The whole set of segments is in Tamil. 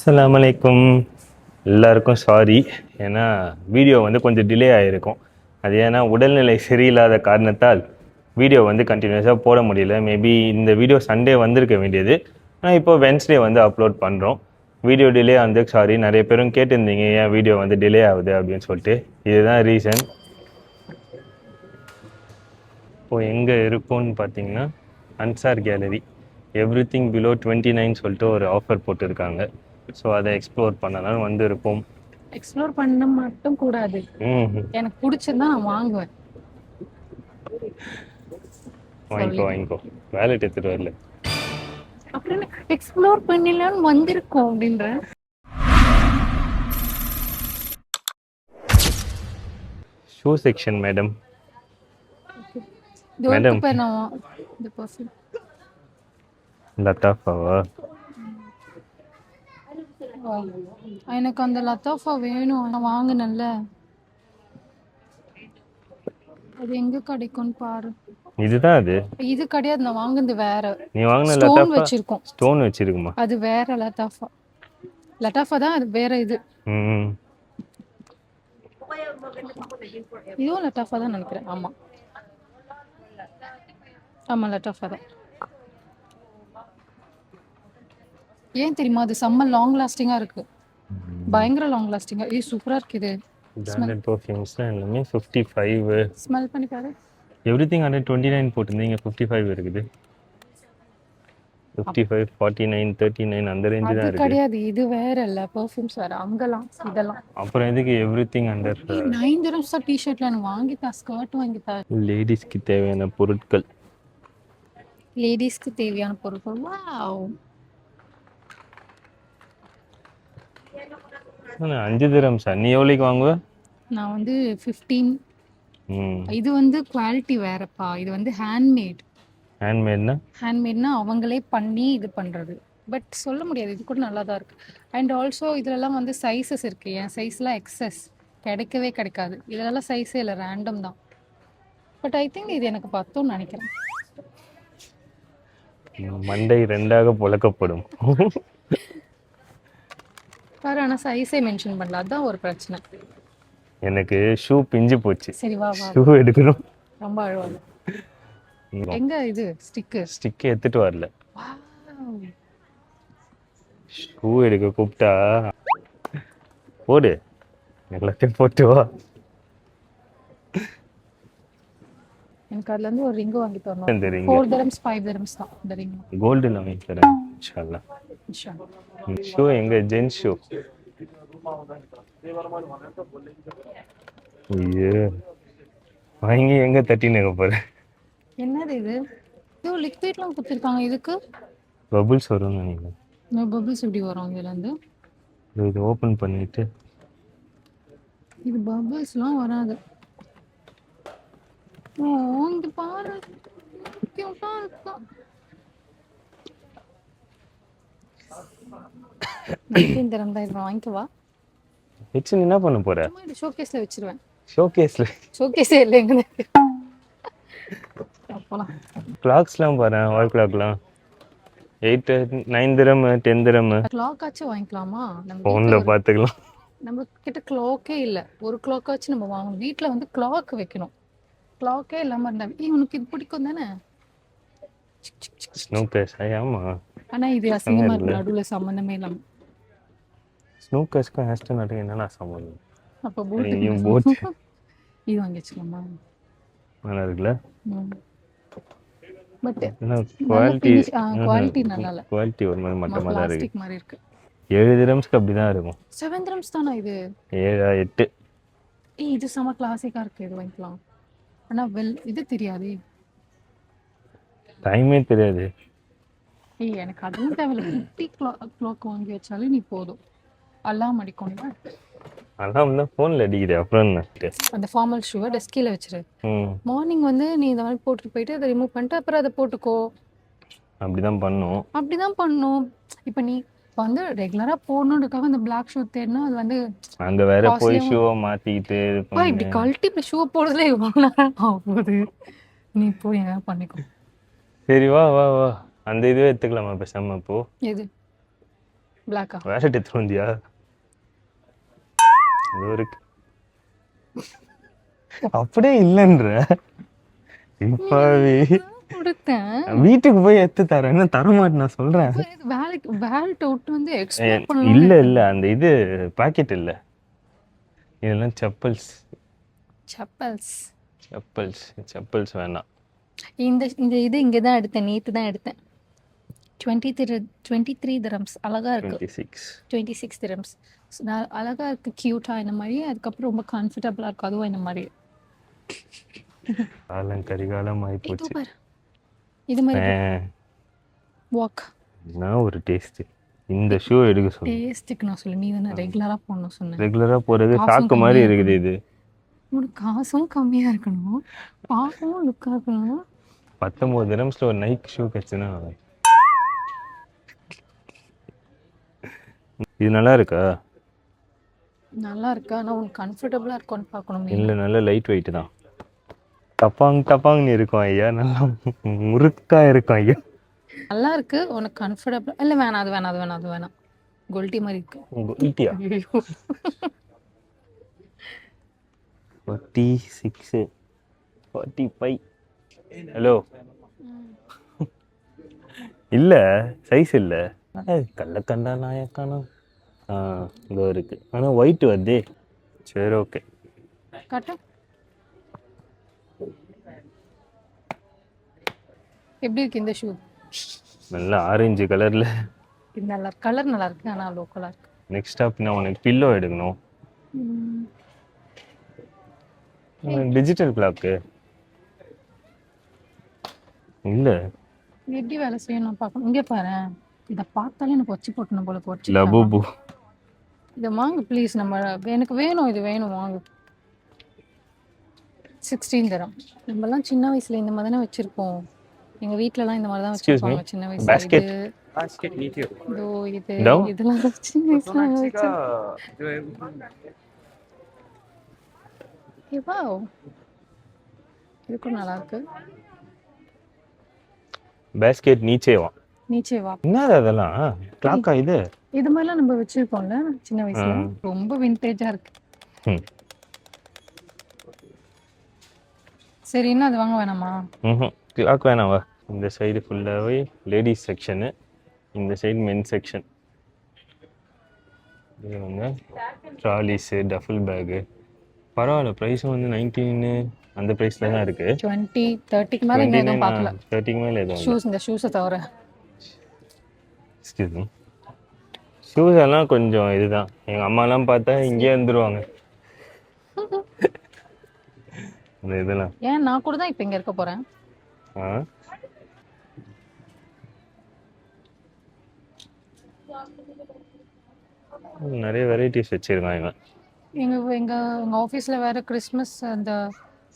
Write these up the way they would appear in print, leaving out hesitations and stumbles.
அஸ்ஸலாமு அலைக்கும். எல்லாருக்கும் சாரி, ஏன்னா வீடியோ வந்து கொஞ்சம் டிலே ஆகிருக்கும். அது ஏன்னா உடல்நிலை சரியில்லாத காரணத்தால் வீடியோ வந்து கண்டினியூஸாக போட முடியல. மேபி இந்த வீடியோ சண்டே வந்திருக்க வேண்டியது, ஆனால் இப்போ வென்ஸ்டே வந்து அப்லோட் பண்ணுறோம். வீடியோ டிலே ஆனதுக்கு சாரி. நிறைய பேரும் கேட்டிருந்தீங்க ஏன் வீடியோ வந்து டிலே ஆகுது அப்படின்னு சொல்லிட்டு. இதுதான் ரீசன். இப்போது எங்கே இருக்கோன்னு பார்த்தீங்கன்னா Ansar gallery. Everything below 29 சொல்லிட்டு ஒரு ஆஃபர் போட்டிருக்காங்க. ஸோ அதை எக்ஸ்ப்ளோர் பண்ணலாம் வந்து இருப்போம். எக்ஸ்ப்ளோர் பண்ண மட்டும் கூடாது, எனக்கு பிடிச்சிருந்தா நான் வாங்குவேன். வாங்கிக்கோ. வேலெட் எடுத்துட்டு வரல. அப்படின்னு எக்ஸ்ப்ளோர் பண்ணலான்னு வந்திருக்கோம் அப்படின்ற. Shoe section madam. மேடம் லத்தாஃபாவா? எனக்கு அந்த லத்தாஃபா வேணும், நான் வாங்கினேன்ல. அது எங்க கிடைக்கும்னு பாரு. இதுதான் அது. இது கிடையாது, நான் வாங்குனது வேற. நீ வாங்கின ஸ்டோன் லத்தாஃபா வச்சிருக்கோம். ஸ்டோன் வச்சிருக்குமா? அது வேற லத்தாஃபா. லத்தாஃபா தான், அது வேற. இது இதுவும் லத்தாஃபா தான் நினைக்கிறேன். ஆமா ஆமா, லத்தாஃபா தான். ஏன் தெரியுமா, அது செம்ம லாங் லாஸ்டிங்கா இருக்கு, பயங்கர லாங் லாஸ்டிங்கா. சூப்பரா இருக்கு. இது பிராண்டட் பர்ஃப்யூம்ஸ்லாம் எல்லாமே 55. ஸ்மெல் பண்ணி பாரு. எவ்ரிதிங் அண்டர் 29 போட்டிருந்தீங்க, 55 இருக்குது. 55, 49, 39 அந்த ரேஞ்சு தான் இருக்கு. கிடையாது, இது வேற இல்ல, பெர்ஃப்யூம்ஸ் வேற. அங்கலாம் இதெல்லாம் அப்புறம் எதுக்கு எவ்ரிதிங் அண்டர்? 9 dirhams தான். டிஷர்ட்ல எனக்கு வாங்கிட்டா, ஸ்கர்ட் வாங்கிட்டா. லேடிஸ்க்கு தேவையான பொருட்கள். லேடிஸ்க்கு தேவையான பொருட்கள். வாவ். 5 dirhams. நீ எவ்வளோக்கு வாங்குவ? நான் வந்து 15. இது வந்து குவாலிட்டி வேறப்பா. இது வந்து ஹேண்ட்மேட். ஹேண்ட்மேட்னா அவங்களே பண்ணி இது பண்றது. பட் சொல்ல முடியாது, இது கூட நல்லா தான் இருக்கு. அண்ட் ஆல்சோ இதுலலாம் வந்து சைஸஸ் இருக்கு. என் சைஸ்லாம் எக்ஸஸ், கிடைக்கவே கிடைக்காது. இதெல்லாம் சைஸே இல்லை, ரேண்டம் தான். பட் ஐ திங்க் இது எனக்கு பத்தும்னு நினைக்கிறேன். மண்டை ரெண்டாக புழக்கப்படும். பாரு, ஆனால் சைஸே மென்ஷன் பண்ணல, அதுதான் ஒரு பிரச்சனை. எனக்கு ஷூ பிஞ்சு போச்சு. சரி வா வா, ஷூ எடுக்கணும். ரொம்ப அழுவாங்க. எங்க இது ஸ்டிக் எடுத்துட்டு வரல. ஷூ எடுக்க கூப்பிட்டா போடு, எல்லாத்தையும் போட்டு வா. எனக்கு அதுல இருந்து ஒரு ரிங் வாங்கி தரணும். 4 dirhams 5 dirhams தான் இந்த ரிங். கோல்டு வாங்கி தரேன் இன்ஷாஅல்லாஹ். ஷூ எங்க? Gents shoe. ஐயோ, வாங்கி எங்க தட்டினேங்க பாரு. என்னது இது? இது லிக்விட்லாம் கொடுத்துருக்காங்க. இதுக்கு பபிள்ஸ் வரும்னு நினைக்கிறேன். பபிள்ஸ் எப்படி வரும் இதுல இருந்து? இது ஓபன் பண்ணிட்டு. இது பபிள்ஸ்லாம் வராது. ஓ, இங்க பாரு, கியூட்டா இருக்கு. நான் தரம் தான். இதை வாங்கிக்கவா? வச்சு என்ன பண்ண போற? இது ஷோகேஸ்ல வச்சிருவேன். ஷோகேஸே இல்லை எங்க அப்பலாம். கிளாக்ஸ்லாம் பாரு, வால் கிளாக்லாம் 8 9 dirham 10 dirham. கிளாக் ஆச்சு வாங்கிக்கலாமா? நம்ம ஃபோன்ல பார்த்துக்கலாம். நம்ம கிட்ட கிளாக்கே இல்லை. ஒரு கிளாக் ஆச்சு நம்ம வாங்கணும். வீட்டில் வந்து கிளாக் வைக்கணும். கிளாக்கே இல்லாமல் இருந்தா. உனக்கு இது பிடிக்கும் தானே? ஸ்னூக்கர்ஸ். ஆமா, ஆனால் இது அசிங்கமாக இருக்கு, நடுவில் சம்மந்தமே இல்லாமல். ஸ்னூக்கர்ஸ்க்கும் ஹேஸ்டன் நடுவே என்னன்னா சம்மந்தம்? அப்போ போட் இது வாங்கி வச்சுக்கலாமா? நல்லா இருக்குல்ல? பட் குவாலிட்டி நல்லா இல்லை. குவாலிட்டி ஒரு மாதிரி மட்டமாக தான் இருக்கு. மாதிரி இருக்கு. 7 dirhamsக்கு அப்படிதான் இருக்கும். 7 dirhams தானா இது? 7 8. இது செம கிளாசிக்கா இருக்கு, இது வாங்கிக்கலாம். ஆனா இது தெரியாது, டைமே தெரியாது. எனக்கு அதுவும் தேவையில்ல. குட்டி கிளாக் வாங்கி வச்சாலே நீ போதும். அலாம் அடிக்கணும். அலாம் தான் ஃபோனில் அடிக்குது. அப்புறம் என்ன? அந்த ஃபார்மல் ஷூவை டெஸ்கில் வச்சிரு. மார்னிங் வந்து நீ இந்த மாதிரி போட்டுட்டு போயிட்டு அதை ரிமூவ் பண்ணிட்டு அப்புறம் அதை போட்டுக்கோ. அப்படிதான் பண்ணும். இப்போ நீ வந்து ரெகுலரா போடணுன்றதுக்காக அந்த பிளாக் ஷூ தேடினா அது வந்து அங்க வேற போய் ஷூவை மாத்திக்கிட்டு இப்படி கழட்டி இப்படி ஷூ போடுறதுல எவ்வளோ நேரம் ஆகுது. நீ போய் என்ன பண்ணிக்கோ. சரி வா வா வா, அந்த இதுவே எடுத்துக்கலாமா பேசாம? இப்போ எது பிளாக்கா? வேலட் எடுத்து வந்தியா? இது இருக்கு. அப்படியே இல்லைன்ற இப்பாவி. கொடுத்தேன். வீட்டுக்கு போய் எடுத்து தரேன். என்ன தரமாட்டேன் நான் சொல்றேன். வேலட் விட்டு வந்து எக்ஸ்ப்ளோர் பண்ணலாம். இல்ல இல்ல அந்த இது பாக்கெட் இல்ல, இதெல்லாம் செப்பல்ஸ். செப்பல்ஸ். செப்பல்ஸ் செப்பல்ஸ் வேணாம். இந்த இந்த இது இங்கே தான் எடுத்தேன், நேற்று தான் எடுத்தேன். 23 dirhams. அழகா இருக்கு. 26 dirhams. அழகா இருக்கு, கியூட்டா இந்த மாதிரி. அதுக்கப்புறம் ரொம்ப கம்ஃபர்டபுளா இருக்கு, அதுவும் இந்த மாதிரி. காலம் கரிகாலம் ஆகி போச்சு. இது மாதிரி வாக். நான் ஒரு டேஸ்ட் இந்த ஷூ எடுக்க சொல்லு. டேஸ்ட்டுக்கு நான் சொல்லு, நீ தானே ரெகுலராக போடணும் சொன்னேன். ரெகுலராக போகிறது சாக்கு மாதிரி இருக்குது. இது உனக்கு காசும் கம்மியாக இருக்கணும், பார்க்கவும் லுக்காக இருக்கணும். 19 dirhamsல ஒரு நைக் ஷூ கிடச்சுன்னா. இது நல்லா இருக்கா? நல்லா இருக்கா? ஆனால் உனக்கு கம்ஃபர்டபுளாக இருக்கும்னு பார்க்கணும். இல்லை, நல்ல லைட் வெயிட் தான். டப்பாங் டப்பாங்னு இருக்கும் ஐயா, நல்லா முறுக்கா இருக்கும் ஐயா. நல்லா இருக்கு, உனக்கு கம்ஃபர்டபுள். இல்லை வேணாம், அது வேணாம், அது வேணாம், அது வேணாம். கோல்டி மாதிரி இருக்கு. கோல்டியா? 46 45. ஹலோ, இல்லை சைஸ் இல்லை. கள்ளக்கண்டா நாயக்கானா இதோ இருக்கு. ஆனால் ஒயிட் வருதே. சரி ஓகே காட்டு. எப்படி இருக்கு இந்த ஷூ? நல்லா ஆரஞ்சு கலர்ல. இது நல்லா கலர் நல்லா இருக்கு, ஆனால் லோக்கலாக இருக்கு. நெக்ஸ்ட் ஸ்டாப் நான் உனக்கு பில்லோ எடுக்கணும். டிஜிட்டல் கிளாக்கு இல்லை. எப்படி வேலை செய்யும் நான் பார்க்கணும். இங்கே பாரு, இதை பார்த்தாலே எனக்கு வச்சு போட்டணும் போல வச்சு. லபுபு இதை வாங்க ப்ளீஸ். நம்ம எனக்கு வேணும், இது வேணும், வாங்க. 16 dirham. நம்மலாம் சின்ன வயசுல இந்த மாதிரி தானே வச்சிருப்போம். எங்க வீட்லலாம் இந்த மாதிரி தான் வச்சிருப்பாங்க சின்ன வயசுல. இது இதெல்லாம் சின்ன வயசுல இதுக்கும் நல்லா இருக்கு. பேஸ்கெட் நீச்சேவா? நீச்சேவா என்னது அதெல்லாம்? கிளாக்கா இது? இது மாதிரிலாம் நம்ம வச்சிருக்கோம்ல சின்ன வயசுல. ரொம்ப விண்டேஜா இருக்கு. சரி, என்ன அது வாங்க வேணாமா? கிளாக் வேணாவா? இந்த சைடு ஃபுல்லாகவே லேடிஸ் செக்ஷனு, இந்த சைடு மென் செக்ஷன். இது வந்து ட்ராலிஸு, டஃபில் பேகு. பரவாயில்ல, ப்ரைஸும் வந்து 19 அந்த ப்ரைஸில் தான் இருக்குது. 20 30க்கு மேலே எதுவும் பார்க்கல. 30க்கு மேலே எதுவும் ஷூஸ், இந்த ஷூஸை தவிர. எக்ஸ்கியூஸ் மீ, ஷூஸ் எல்லாம் கொஞ்சம் இதுதான். எங்கள் அம்மாலாம் பார்த்தா இங்கே வந்துடுவாங்க. இந்த இதெல்லாம் ஏன் நான் கூட தான் இப்போ இங்கே இருக்க போகிறேன். நிறைய வெரைட்டிஸ் வச்சிருக்காங்க இவன். எங்க எங்க எங்க ஆபீஸ்ல வேற கிறிஸ்மஸ் அந்த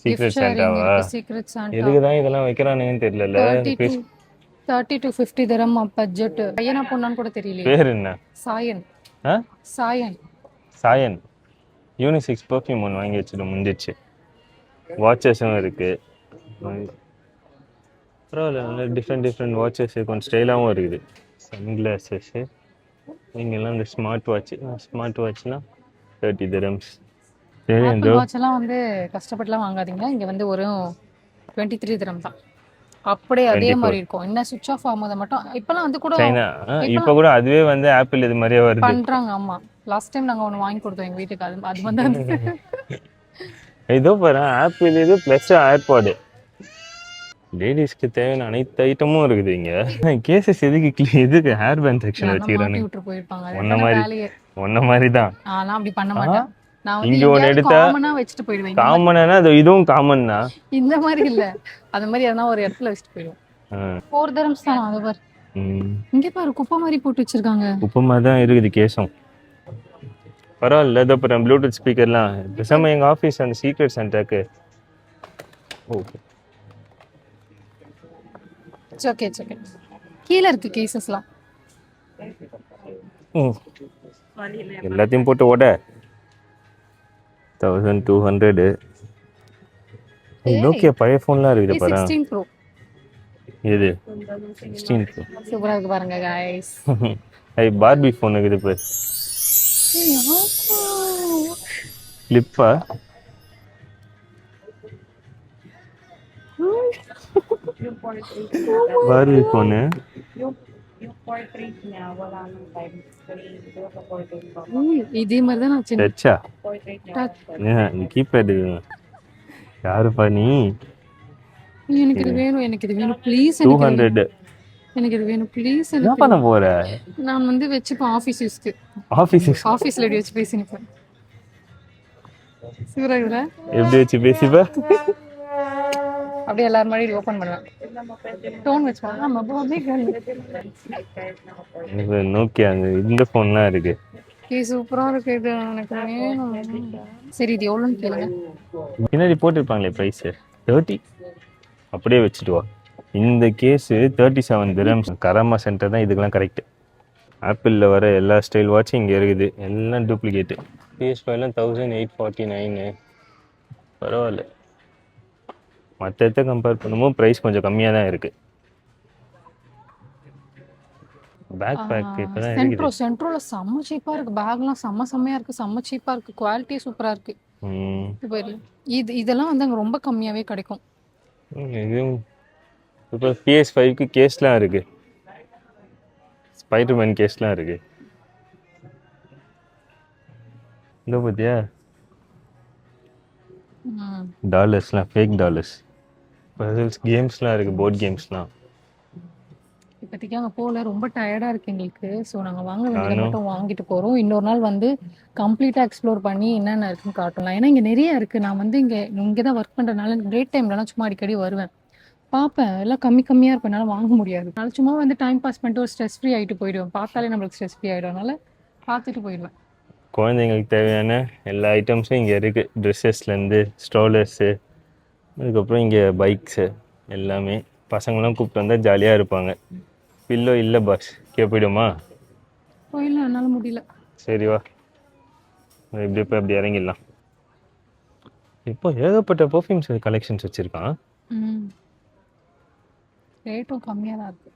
சீக்ரெட் சாண்டாவா? Secret Santa. எதுக்கு தான் இதெல்லாம் வைக்கறானேன்னு தெரியல. 30 to 50 dirham பட்ஜெட். பையனா பொண்ணான்னு கூட தெரியல. பேர் என்ன? Zion. Zion. Zion. Unisex perfume ஒன்று வாங்கி வச்சுட்டு முடிஞ்சிச்சு. வாட்சஸும் இருக்கு. பரவாயில்ல, நல்ல டிஃப்ரெண்ட் வாட்சஸ், கொஞ்சம் ஸ்டைலாகவும் இருக்குது. Sun glasses. இங்கெல்லாம் இந்த ஸ்மார்ட் வாட்ச்லாம் 30 dirhams. சரி, இந்த வாட்ச்லாம் வந்து கஷ்டப்பட்டுலாம் வாங்காதீங்க. இங்கே வந்து ஒரு 23 dirham தான். அப்படியே அதே மாதிரி இருக்கும். என்ன சுவிட்ச் ஆஃப் ஆகும்போது மட்டும். இப்போலாம் வந்து கூட சைனா இப்போ கூட அதுவே வந்து ஆப்பிள் இது மாதிரியே வருது பண்ணுறாங்க. ஆமாம், லாஸ்ட் டைம் நாங்கள் ஒன்று வாங்கி கொடுத்தோம் எங்கள் வீட்டுக்கு. அது வந்து இதோ பாரு, ஆப்பிள் இது ப்ளஸ் ஏர்பாடு. லேடிஸ்க்கு தேவையான அனைத்து ஐட்டமும் இருக்குது இங்க. கேசஸ் எதுக்கு ஹேர் பேண்ட் செக்ஷன் வச்சுக்கிறானு ஒன்ன மாதிரி தான். நான் அப்படி பண்ண மாட்டேன். நான் இங்க ஒன்னு எடுத்தா காமனா வச்சிட்டு போயிடுவேன். காமனா அது இதுவும் காமன் தான். இந்த மாதிரி இல்ல, அந்த மாதிரி எதனா ஒரு இடத்துல வச்சிட்டு போயிடுவேன். 4 dirhams தான். அது பாரு, இங்க பாரு, குப்பை மாதிரி போட்டு வச்சிருக்காங்க. குப்பை மாதிரி தான் இருக்குது கேஸும். பரவாயில்ல, இதோ அப்புறம் ப்ளூடூத் ஸ்பீக்கர்லாம் பேசாம எங்க ஆஃபீஸ் அந்த சீக்ரெட் சென்டருக்கு. Okay, okay okay. கீழ இருக்கு கேசஸ்லாம். எல்லாத்தையும் போட்டு ஓட 1200. நோக்கியா பழைய ஃபோன்லாம் இருக்குது பாரு. 16 Pro. இது 16 சூப்பரா இருக்கு பாருங்க guys. ஐ பார்பி ஃபோன் இருக்குது இப்போ. ஃப்ளிப்பா பார்பி ஃபோனு. இதே மாதிரி தான் நான் சின்ன டச்சா நீ கீபேடு யாருப்பா நீ? எனக்கு இது வேணும், எனக்கு இது வேணும் ப்ளீஸ். 200 எனக்கு இது வேணும் ப்ளீஸ். என்ன பண்ண போற? நான் வந்து வச்சுப்பேன் ஆஃபீஸ் யூஸ்க்கு. ஆஃபீஸ்ல இப்படி வச்சு பேசினிப்பேன். சூப்பரா இருக்குல்ல? எப்படி வச்சு பேசிப்ப? அப்படியே எல்லாரும் மாதிரி ஓபன் பண்ணுவேன். டோன் வச்சுப்பேன். ஆமா பாபி கன். இது நோக்கியா இந்த ஃபோன்லாம் இருக்கு. சூப்பரா இருக்கு இது, எனக்கு வேணும். சரி இது எவ்வளோன்னு கேளுங்க. பின்னாடி போட்டிருப்பாங்களே ப்ரைஸ் 30. அப்படியே வச்சுட்டு வா. இந்த கேஸு 37 dirhams. கராமா சென்டர் தான் இதுக்கெல்லாம் கரெக்டு. ஆப்பிளில் வர எல்லா ஸ்டைல் வாட்சும் இங்கே இருக்குது, எல்லாம் டூப்ளிகேட்டு. PS5லாம் 1849. பரவாயில்ல, மற்ற இடத்த கம்பேர் பண்ணும்போது ப்ரைஸ் கொஞ்சம் கம்மியாக தான் இருக்குது. பேக் பேக் இப்போ தான் இருக்குது. சென்ட்ரோவில் செம்ம சீப்பாக இருக்குது. பேக்லாம் செம்மையாக இருக்குது, செம்ம சீப்பாக இருக்குது, குவாலிட்டி சூப்பராக இருக்குது. இப்போ இதெல்லாம் வந்து அங்கே ரொம்ப கம்மியாகவே கிடைக்கும். இதுவும் இப்போ PS5க்கு கேஸ்லாம் இருக்குது, ஸ்பைடர்மேன் கேஸ்லாம் இருக்குது. இந்த பார்த்தியா டாலர்ஸ்லாம், ஃபேக் டாலர்ஸ். பசில்ஸ் கேம்ஸ்லாம் இருக்குது, போர்ட் கேம்ஸ்லாம். இப்போதைக்கு அங்கே போகல, ரொம்ப டயர்டாக இருக்குது எங்களுக்கு. ஸோ நாங்கள் வாங்க வேண்டியதை மட்டும் வாங்கிட்டு போகிறோம். இன்னொரு நாள் வந்து கம்ப்ளீட்டாக எக்ஸ்ப்ளோர் பண்ணி என்னென்ன இருக்குன்னு காட்டலாம். ஏன்னா இங்கே நிறைய இருக்குது. நான் வந்து இங்கே தான் ஒர்க் பண்ணுறதுனால பிரேக் டைம்லலாம் சும்மா அடிக்கடி வருவேன், பார்ப்பேன். எல்லாம் கம்மியாக இருக்கும், என்னால் வாங்க முடியாது. அதனால சும்மா வந்து டைம் பாஸ் பண்ணிட்டு ஒரு ஸ்ட்ரெஸ் ஃப்ரீ ஆகிட்டு போயிடுவேன். பார்த்தாலே நம்மளுக்கு ஸ்ட்ரெஸ் ஃப்ரீ ஆகிடும், அதனால பார்த்துட்டு போயிடுவேன். குழந்தைங்களுக்கு தேவையான எல்லா ஐட்டம்ஸும் இங்கே இருக்குது. ட்ரெஸ்ஸஸ்லேருந்து ஸ்ட்ரோலர்ஸு, அதுக்கப்புறம் இங்கே பைக்ஸு எல்லாமே. பசங்களாம் கூப்பிட்டு வந்தால் ஜாலியாக இருப்பாங்க. பில்லோ இல்லை பாஸ், போயிடுமா? போயிடலாம், என்னால் முடியல. சரி வா, இப்படி போய் அப்படி இறங்கிடலாம். இப்போ ஏகப்பட்ட பர்ஃப்யூம்ஸ் கலெக்ஷன்ஸ் வச்சுருக்கான். ரேட்டும் கம்மியாக தான் இருக்குது.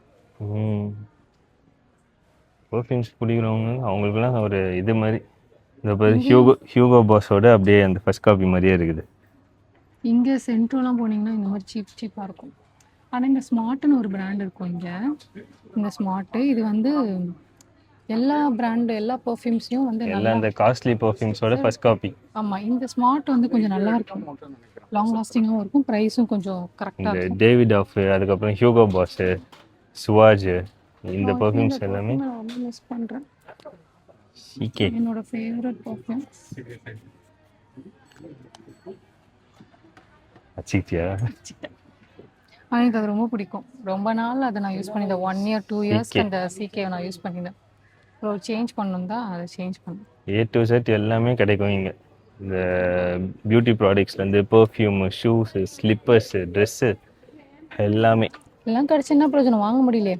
பர்ஃப்யூம்ஸ் பிடிக்கிறவங்க அவங்களுக்குலாம் ஒரு இது மாதிரி. இந்த மாதிரி ஹியூகோ பாஸோட அப்படியே அந்த ஃபர்ஸ்ட் காப்பி மாதிரியே இருக்குது. இங்கே சென்ட்ரோலாம் போனீங்கன்னா இந்த மாதிரி சீப்பாக இருக்கும். ஆனால் இந்த ஸ்மார்ட்னு ஒரு பிராண்ட் இருக்கும் இங்கே. இந்த ஸ்மார்ட்டு இது வந்து எல்லா பிராண்டு எல்லா பர்ஃப்யூம்ஸையும் வந்து எல்லா இந்த காஸ்ட்லி பர்ஃப்யூம்ஸோட ஃபர்ஸ்ட் காப்பி. ஆமாம், இந்த ஸ்மார்ட் வந்து கொஞ்சம் நல்லா இருக்கும், லாங் லாஸ்டிங்காகவும் இருக்கும், ப்ரைஸும் கொஞ்சம் கரெக்டாக இருக்கும். டேவிட் ஆஃப், அதுக்கப்புறம் ஹியூகோ பாஸ், சுவாஜ், இந்த பர்ஃப்யூம்ஸ் எல்லாமே நான் ரொம்ப மிஸ் பண்ணுறேன். சிகே என்னோட ஃபேவரட் பர்ஃப்யூம். அச்சித்தியா? எனக்கு அது ரொம்ப பிடிக்கும். ரொம்ப நாள் அதை நான் யூஸ் பண்ணியிருந்தேன். 1 year 2 years அந்த சிகே நான் யூஸ் பண்ணியிருந்தேன். ஸோ சேஞ்ச் பண்ணணும் தான், அதை சேஞ்ச் பண்ணேன். A to Z எல்லாமே கிடைக்கும் இங்கே. இந்த பியூட்டி ப்ராடக்ட்ஸ்லேருந்து பர்ஃப்யூம், ஷூஸு, ஸ்லிப்பர்ஸு, ட்ரெஸ்ஸு எல்லாமே. எல்லாம் கிடச்சி என்ன பிரயோஜனம், வாங்க முடியலையே.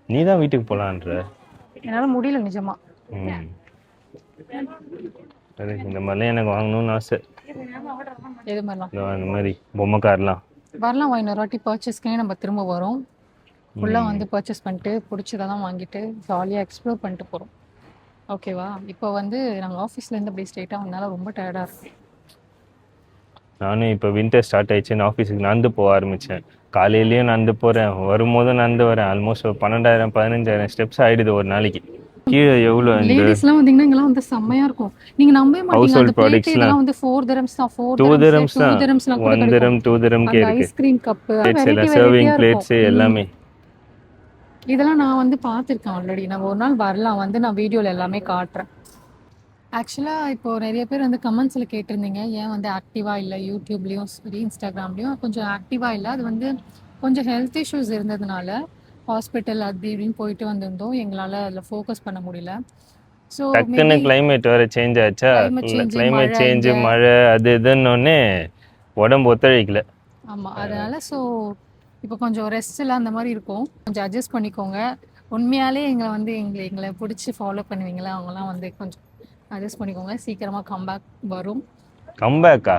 நீ தான் வீட்டுக்கு போகலான்ற. என்னால் முடியல நிஜமா. சரி, இந்த மாதிரிலாம் எனக்கு வாங்கணும்னு ஆசை. எது மாதிரிலாம்? அந்த மாதிரி பொம்மை கார்லாம் வரலாம். இன்னொரு வாட்டி பர்ச்சேஸ்க்கே நம்ம திரும்ப வரோம். ஃபுல்லாக வந்து பர்ச்சேஸ் பண்ணிட்டு பிடிச்சதை தான் வாங்கிட்டு ஜாலியாக எக்ஸ்ப்ளோர் பண்ணிட்டு போகிறோம். ஓகேவா? இப்போ வந்து நாங்கள் ஆஃபீஸ்லேருந்து அப்படியே ஸ்ட்ரெயிட்டாக வந்தாலும் ரொம்ப டயர்டாக இருக்கு. நானும் இப்போ வின்டர் ஸ்டார்ட் ஆயிடுச்சுன்னு ஆஃபீஸுக்கு நடந்து போக ஆரம்பித்தேன். காலையிலேயும் நடந்து போகிறேன், வரும்போதும் நடந்து வரேன். ஆல்மோஸ்ட் ஒரு 12,000-15,000 ஸ்டெப்ஸ் ஆகிடுது ஒரு நாளைக்கு. கீழே எவ்வளோ லேடிஸ்லாம் வந்தீங்கன்னா இங்கெல்லாம் வந்து செம்மையாக இருக்கும். நீங்கள் நம்பவே மாட்டீங்க, அந்த ப்ராடக்ட்ஸ்லாம் வந்து 4 dirhams தான். 2 dirhams தான். 1 dirham 2 dirham கே இருக்கு. ஐஸ்கிரீம் கப்பு, சர்விங் பிளேட்ஸ் எல்லாமே. இதெல்லாம் நான் வந்து பார்த்துருக்கேன் ஆல்ரெடி. நம்ம ஒரு நாள் வரலாம், வந்து நான் வீடியோவில் எல்லாமே காட்டுறேன். ஆக்சுவலாக இப்போது நிறைய பேர் வந்து கமெண்ட்ஸில் கேட்டிருந்தீங்க, ஏன் வந்து ஆக்டிவாக இல்லை யூடியூப்லேயும் சரி இன்ஸ்டாகிராம்லேயும் கொஞ்சம் ஆக்டிவாக இல்லை. அது வந்து கொஞ்சம் ஹெல்த் இஷ்யூஸ் இருந்ததுனால ஹாஸ்பிட்டல் அது இப்படின்னு போயிட்டு வந்திருந்தோம். எங்களால் அதில் ஃபோக்கஸ் பண்ண முடியல. ஸோ டக்குன்னு கிளைமேட் வேறு சேஞ்ச் ஆச்சா, கிளைமேட் சேஞ்சு, மழை அது இதுன்னொன்னே உடம்பு ஒத்துழைக்கல. ஆமாம், அதனால் ஸோ இப்போ கொஞ்சம் ரெஸ்ட்டில் அந்த மாதிரி இருக்கும். கொஞ்சம் அட்ஜஸ்ட் பண்ணிக்கோங்க. உண்மையாலே எங்களை பிடிச்சி ஃபாலோ பண்ணுவீங்களா, அவங்களாம் வந்து கொஞ்சம் அட்ஜஸ்ட் பண்ணிக்கோங்க. சீக்கிரமாக கம்பேக் வரும். கம்பேக்கா?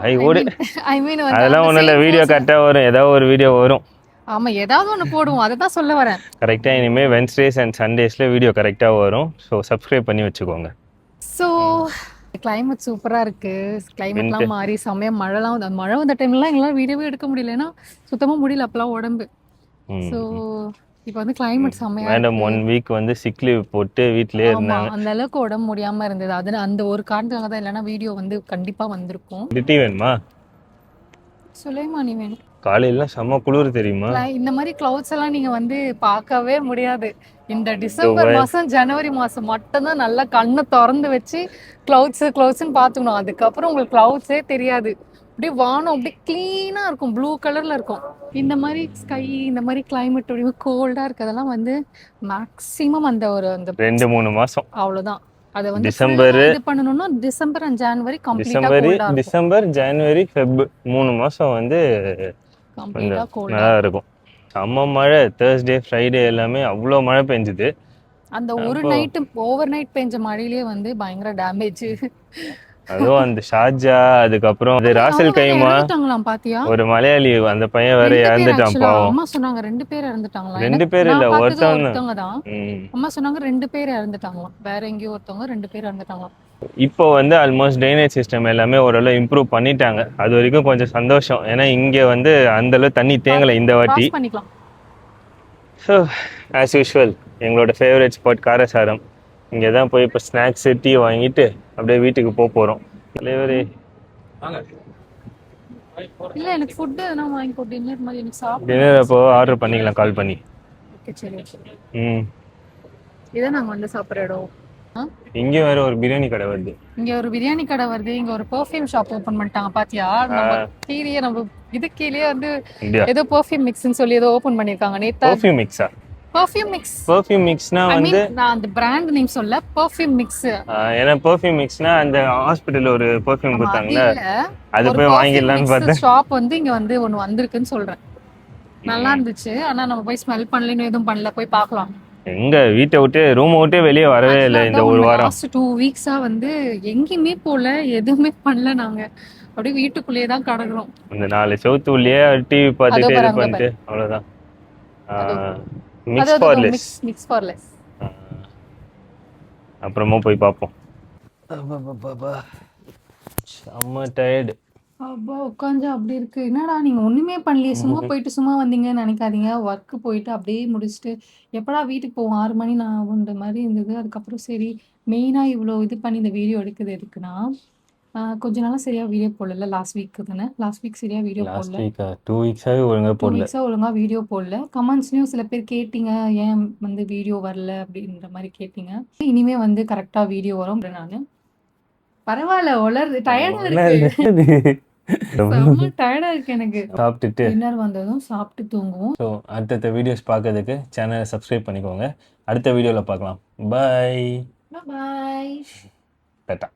ஐ மீன் அதெல்லாம் ஒன்றும் இல்லை, வீடியோ கரெக்டாக வரும், ஏதாவது ஒரு வீடியோ வரும். ஆமா ஏதாவது ஒண்ணு போடுவோம், அதை தான் சொல்ல வரேன். கரெக்டாக இனிமேல் வென்ஸ்டேஸ் அண்ட் சண்டேஸில் வீடியோ கரெக்டாக வரும். ஸோ சப்ஸ்கிரைப் பண்ணி வச்சுக்கோங்க. ஸோ கிளைமேட் சூப்பரா இருக்கு. கிளைமேட்லாம் Winter. மாறி செம்மையா மழைலாம் வந்து அந்த மழை வந்த டைம்லாம் எங்களால் வீடியோவே எடுக்க முடியல. ஏன்னா சுத்தமா முடியல அப்பெல்லாம் உடம்பு. ஸோ இப்போ வந்து கிளைமேட் செம்மையா மேடம் இருக்கு. 1 வீக் வந்து சிக் லீவ் போட்டு வீட்டிலே ஆமா இருந்தாங்க. அந்த அளவுக்கு உடம்பு முடியாம இருந்தது. அது அந்த ஒரு காரணத்துக்காக தான், இல்லைன்னா வீடியோ வந்து கண்டிப்பா வந்திருக்கும். டீ வேணுமா? சுலைமானி வேணும். காலையிலாம் செம்ம குளிர் தெரியுமா? இந்த மாதிரி கிளவுட்ஸ் எல்லாம் நீங்க வந்து பார்க்கவே முடியாது. இந்த டிசம்பர் மாசம் ஜனவரி மாசம் மட்டும்தான் நல்லா கண்ணை திறந்து வச்சு கிளவுட்ஸ்ன்னு பார்த்துக்கணும். அதுக்கப்புறம் உங்களுக்கு கிளவுட்ஸே தெரியாது. அப்படியே வானம் அப்படியே கிளீனா இருக்கும், ப்ளூ கலர்ல இருக்கும். இந்த மாதிரி ஸ்கை, இந்த மாதிரி கிளைமேட் அப்படியே கோல்டா இருக்கிறதெல்லாம் வந்து மேக்சிமம் அந்த ஒரு அந்த 2-3 மாசம். அவ்வளவுதான். அதை வந்து டிசம்பர் இது பண்ணணும்னா டிசம்பர் அண்ட் ஜனவரி கம்ப்ளீட்டா கோல்டா இருக்கும். டிசம்பர் ஜனவரி ஃபெப் 3 மாசம் வந்து கம்ப்ளீட்டா கோல்டா நல்லா இருக்கும். செம்ம மழை. தேர்ஸ்டே ஃப்ரைடே எல்லாமே அவ்வளோ மழை பெஞ்சுது. அந்த ஒரு நைட்டு ஓவர் நைட் பெஞ்ச மழையிலே வந்து பயங்கர டேமேஜ். அதுவும் அந்த ஷார்ஜா, அதுக்கப்புறம் அது ராசல் கைமா பாத்தியா, ஒரு மலையாளி, அந்த பையன் வேற இறந்துட்டான் பாவம். அம்மா சொன்னாங்க 2 பேர் இறந்துட்டாங்களா. 2 பேர் இல்ல, ஒருத்தவங்க தான். அம்மா சொன்னாங்க 2 பேர் இறந்துட்டாங்களாம். வேற எங்கேயோ ஒருத்தவங்க 2 பேர் இறந்துட்டாங்களாம். இப்போ வந்து ஆல்மோஸ்ட் ட்ரைனேஜ் சிஸ்டம் எல்லாமே ஓரளவு இம்ப்ரூவ் பண்ணிட்டாங்க. அது வரைக்கும் கொஞ்சம் சந்தோஷம். ஏன்னா இங்க வந்து அந்த அளவு தண்ணி தேங்கலை இந்த வாட்டி. ஸோ ஆஸ் யூஷுவல் எங்களோட ஃபேவரட் ஸ்பாட் காரசாரம். இங்கே தான் போய் இப்போ ஸ்நாக்ஸு டீ வாங்கிட்டு அப்படியே வீட்டுக்கு போகிறோம். டெலிவரி இல்ல எனக்கு ஃபுட் எதனா வாங்கி போட்டு டின்னர் மாதிரி எனக்கு சாப்பிட. டின்னர் அப்போ ஆர்டர் பண்ணிக்கலாம் கால் பண்ணி. ஓகே சரி. இதான் நாங்க வந்து சாப்பிட்ற இடம். இங்கே வேற ஒரு பிரியாணி கடை வருது. இங்க ஒரு பிரியாணி கடை வருது. இங்க ஒரு பெர்ஃப்யூம் ஷாப் ஓபன் பண்ணிட்டாங்க பாத்தியா. நம்ம இது கீழே வந்து ஏதோ பெர்ஃப்யூம் மிக்ஸ்னு சொல்லி ஏதோ ஓபன் பண்ணிருக்காங்க நேத்தா. பெர்ஃப்யூம் மிக்ஸா? பெர்ஃப்யூம் மிக்ஸ்னா வந்து நான் அந்த பிராண்ட் நேம் சொல்ல, பெர்ஃப்யூம் மிக்ஸ். ஏன்னா பெர்ஃப்யூம் மிக்ஸ்னா அந்த ஹாஸ்பிடல்ல ஒரு பெர்ஃப்யூம் கொடுத்தாங்கல, அது போய் வாங்கிடலாம்னு பார்த்தேன். ஷாப் வந்து இங்க வந்து ஒன்னு வந்திருக்குன்னு சொல்றேன். நல்லா இருந்துச்சு. ஆனா நம்ம போய் ஸ்மெல் பண்ணலன்னு எதுவும் பண்ணல. போய் பார்க்கலாம். எங்க வீட்டை விட்டு ரூம் விட்டே வெளியே வரவே இல்லை இந்த ஒரு வாரம். லாஸ்ட் 2 வீக்ஸா வந்து எங்கேயுமே போல, எதுவுமே பண்ணல. நாங்க அப்படியே வீட்டுக்குள்ளேயே தான் கடக்குறோம். இந்த 4 செவுத்து உள்ளே டிவி பார்த்துட்டு இது பண்ணிட்டு அவ்வளவுதான். Mix for less. அப்புறமா போய் பார்ப்போம். செம்ம டயர்டு. அப்பா உட்காந்து அப்படி இருக்கு. என்னடா நீங்க ஒண்ணுமே பண்ணலையே, சும்மா போயிட்டு சும்மா வந்தீங்கன்னு நினைக்காதீங்க. ஒர்க் போயிட்டு அப்படியே முடிச்சுட்டு எப்படா வீட்டுக்கு போவோம் 6 மணி நான் ஆகுன்ற மாதிரி இருந்தது. அதுக்கப்புறம் சரி மெயினா இவ்வளோ இது பண்ணி இந்த வீடியோ எடுக்குது எதுக்குன்னா, கொஞ்ச நாளா சரியா வீடியோ போடல. லாஸ்ட் வீக் தானே, லாஸ்ட் வீக் சரியா வீடியோ போடல. 2 வீக்ஸாவே ஒழுங்கா வீடியோ போடல. கமெண்ட்ஸ்லயும் சில பேர் கேட்டீங்க ஏன் வந்து வீடியோ வரல அப்படின்ற மாதிரி கேட்டீங்க. இனிமே வந்து கரெக்டா வீடியோ வரும். நானு பரவாயில்ல உலர்து டயர்டா இருக்கு. செம்ம டயர்டா இருக்கு எனக்கு. சாப்பிட்டுட்டு டின்னர் வந்ததும் சாப்பிட்டு தூங்குவோம். ஸோ அடுத்த வீடியோஸ் பார்க்கறதுக்கு சேனலை சப்ஸ்கிரைப் பண்ணிக்கோங்க. அடுத்த வீடியோவில் பார்க்கலாம். பாய். பாய். டாடா.